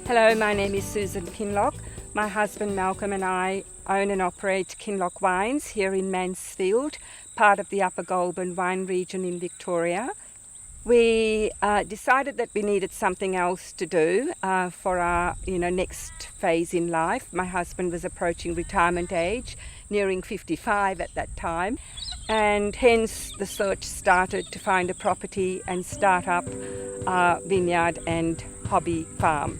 Hello, my name is Susan Kinloch. My husband Malcolm and I own and operate Kinloch Wines here in Mansfield, part of the Upper Goulburn wine region in Victoria. We decided that we needed something else to do for our next phase in life. My husband was approaching retirement age, nearing 55 at that time, and hence the search started to find a property and start up our vineyard and hobby farm.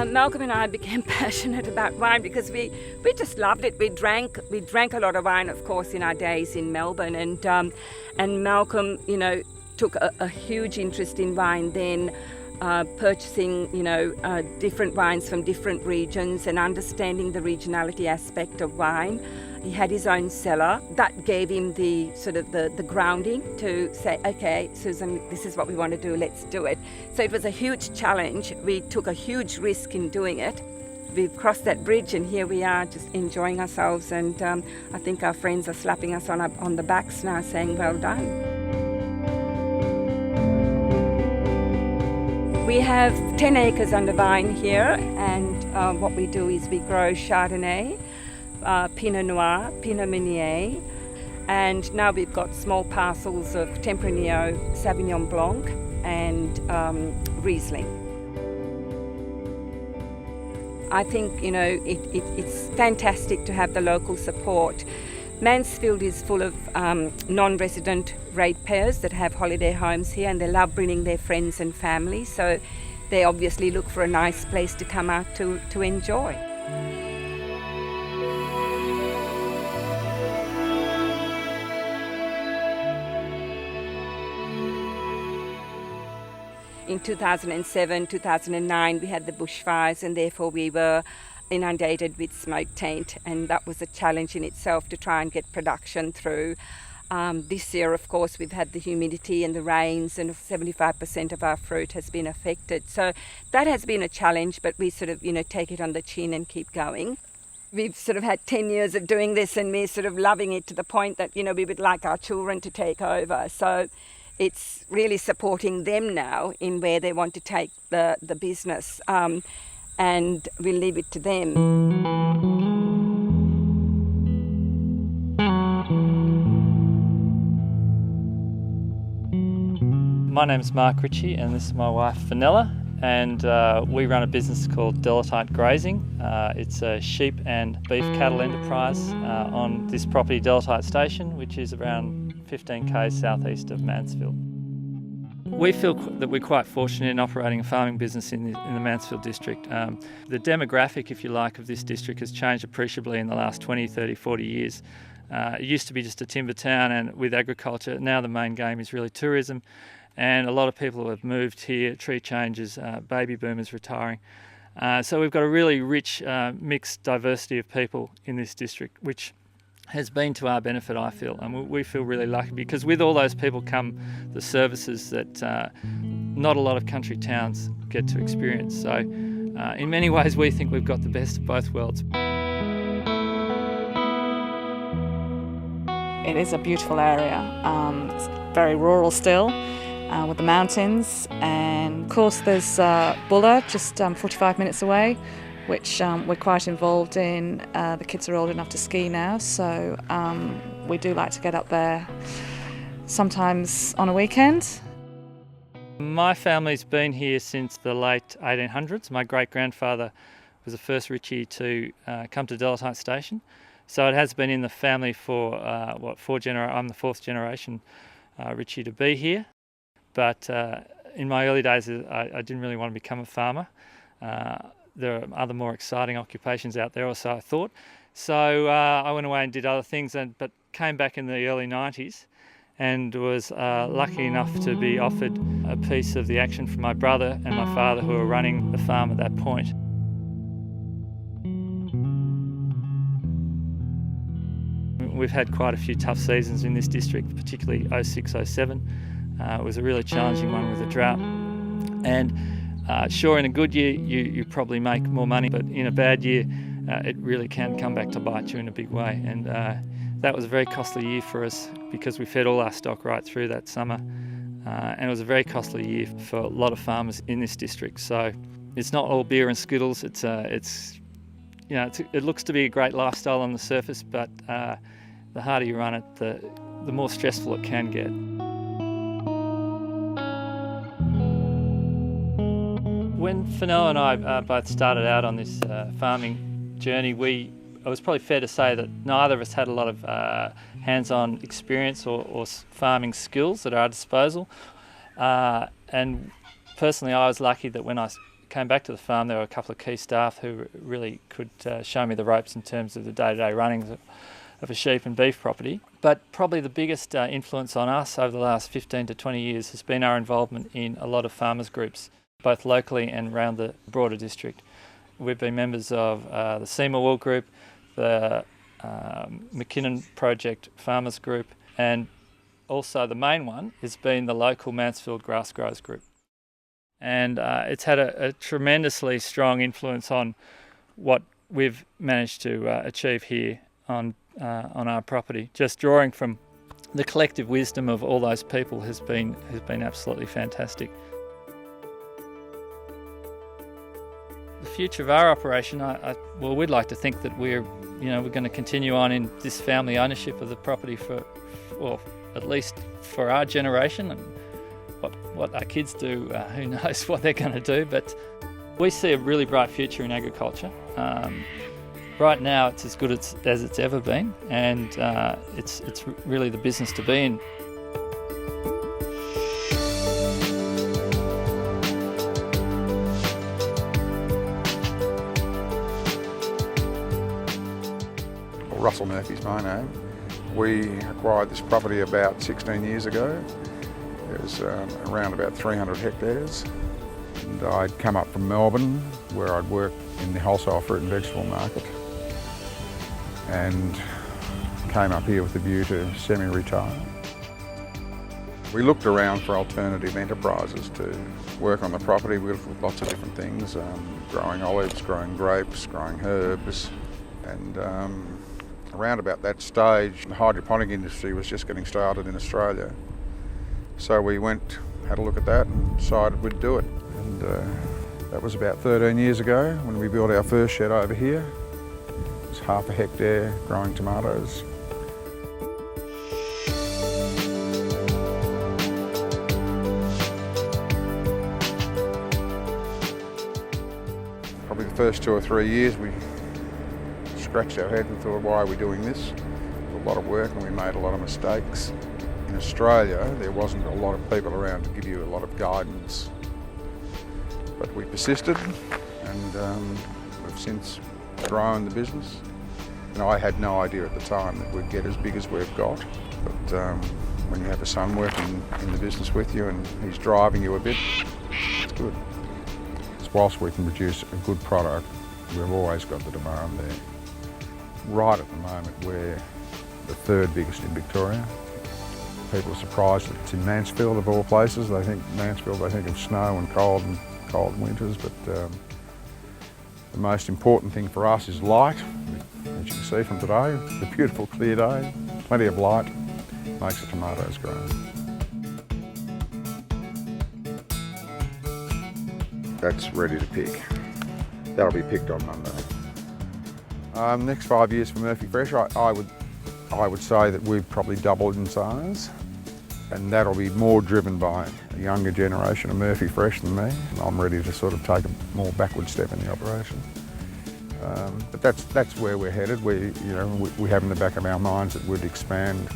Malcolm and I became passionate about wine because we just loved it. We drank a lot of wine, of course, in our days in Melbourne, and Malcolm, took a huge interest in wine then, purchasing different wines from different regions and understanding the regionality aspect of wine. He had his own cellar. That gave him the sort of the grounding to say, okay, Susan, this is what we want to do, let's do it. So it was a huge challenge. We took a huge risk in doing it. We've crossed that bridge and here we are just enjoying ourselves, and I think our friends are slapping us on the backs now saying, well done. We have 10 acres under vine here, and what we do is we grow Chardonnay, Pinot Noir, Pinot Meunier, and now we've got small parcels of Tempranillo, Sauvignon Blanc and Riesling. I think it's fantastic to have the local support. Mansfield is full of non-resident ratepayers that have holiday homes here, and they love bringing their friends and family, so they obviously look for a nice place to come out to enjoy. In 2007, 2009, we had the bushfires, and therefore we were inundated with smoke taint, and that was a challenge in itself to try and get production through. This year, of course, we've had the humidity and the rains, and 75% of our fruit has been affected. So that has been a challenge, but we sort of, take it on the chin and keep going. We've sort of had 10 years of doing this, and we're sort of loving it to the point that, we would like our children to take over. So it's really supporting them now in where they want to take the business, and we'll leave it to them. My name's Mark Ritchie, and this is my wife Fenella, and we run a business called Delatite Grazing. It's a sheep and beef cattle enterprise on this property, Delatite Station, which is around 15 k's southeast of Mansfield. We feel that we're quite fortunate in operating a farming business in the Mansfield district. The demographic, if you like, of this district has changed appreciably in the last 20, 30, 40 years. It used to be just a timber town, and with agriculture, now the main game is really tourism, and a lot of people have moved here, tree changes, baby boomers retiring. So we've got a really rich mixed diversity of people in this district, which has been to our benefit, I feel, and we feel really lucky because with all those people come the services that not a lot of country towns get to experience. So in many ways we think we've got the best of both worlds. It is a beautiful area. It's very rural still, with the mountains, and of course there's Buller just 45 minutes away, which we're quite involved in. The kids are old enough to ski now, so we do like to get up there sometimes on a weekend. My family's been here since the late 1800s. My great-grandfather was the first Ritchie to come to Delatite Station, so it has been in the family for I'm the fourth generation Ritchie to be here. But in my early days I didn't really want to become a farmer. There are other more exciting occupations out there, or so I thought. So I went away and did other things, but came back in the early 90s and was lucky enough to be offered a piece of the action from my brother and my father, who were running the farm at that point. We've had quite a few tough seasons in this district, particularly 06, 07. It was a really challenging one with a drought. And Sure, in a good year you probably make more money, but in a bad year it really can come back to bite you in a big way. And that was a very costly year for us because we fed all our stock right through that summer. And it was a very costly year for a lot of farmers in this district. So it's not all beer and skittles. It looks to be a great lifestyle on the surface, but the harder you run it, the more stressful it can get. When Fenella and I both started out on this farming journey, it was probably fair to say that neither of us had a lot of hands-on experience or farming skills at our disposal. And personally, I was lucky that when I came back to the farm, there were a couple of key staff who really could show me the ropes in terms of the day-to-day runnings of a sheep and beef property. But probably the biggest influence on us over the last 15 to 20 years has been our involvement in a lot of farmers groups, both locally and around the broader district. We've been members of the ACMI Wool Group, the McKinnon Project Farmers Group, and also the main one has been the local Mansfield Grass Growers Group. And it's had a tremendously strong influence on what we've managed to achieve here on our property. Just drawing from the collective wisdom of all those people has been absolutely fantastic. The future of our operation, we'd like to think that we're going to continue on in this family ownership of the property for at least for our generation, and what our kids do, who knows what they're going to do, but we see a really bright future in agriculture. Right now it's as good as it's ever been, and it's really the business to be in. Russell Murphy's my name. We acquired this property about 16 years ago. It was around about 300 hectares. And I'd come up from Melbourne, where I'd worked in the wholesale fruit and vegetable market, and came up here with a view to semi-retire. We looked around for alternative enterprises to work on the property. We looked at lots of different things, growing olives, growing grapes, growing herbs, and around about that stage, the hydroponic industry was just getting started in Australia. So we went, had a look at that and decided we'd do it. And that was about 13 years ago when we built our first shed over here. It was half a hectare growing tomatoes. Probably the first 2 or 3 years we scratched our head and thought, why are we doing this? It was a lot of work and we made a lot of mistakes. In Australia, there wasn't a lot of people around to give you a lot of guidance. But we persisted, and we've since grown the business. And I had no idea at the time that we'd get as big as we've got. But when you have a son working in the business with you and he's driving you a bit, it's good. Because whilst we can produce a good product, we've always got the demand there. Right at the moment, we're the third biggest in Victoria. People are surprised that it's in Mansfield of all places. They think of snow and cold winters, but the most important thing for us is light. As you can see from today, it's a beautiful clear day, plenty of light, makes the tomatoes grow. That's ready to pick. That'll be picked on Monday. Next 5 years for Murphy Fresh, I would say that we've probably doubled in size, and that'll be more driven by a younger generation of Murphy Fresh than me. I'm ready to sort of take a more backward step in the operation. But that's where we're headed. We have in the back of our minds that we'd expand.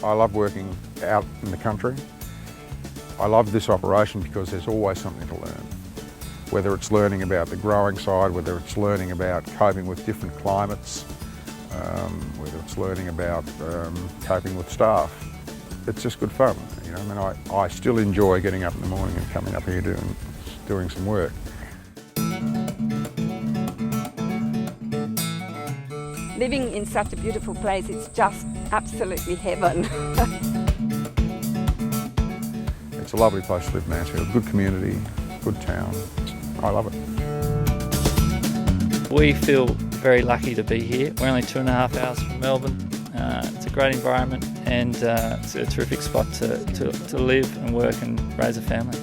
I love working out in the country. I love this operation because there's always something to learn. Whether it's learning about the growing side, whether it's learning about coping with different climates, whether it's learning about coping with staff. It's just good fun. I still enjoy getting up in the morning and coming up here doing some work. Living in such a beautiful place, it's just absolutely heaven. It's a lovely place to live, Mansfield. Good community, good town. I love it. We feel very lucky to be here. We're only 2.5 hours from Melbourne. It's a great environment and it's a terrific spot to live and work and raise a family.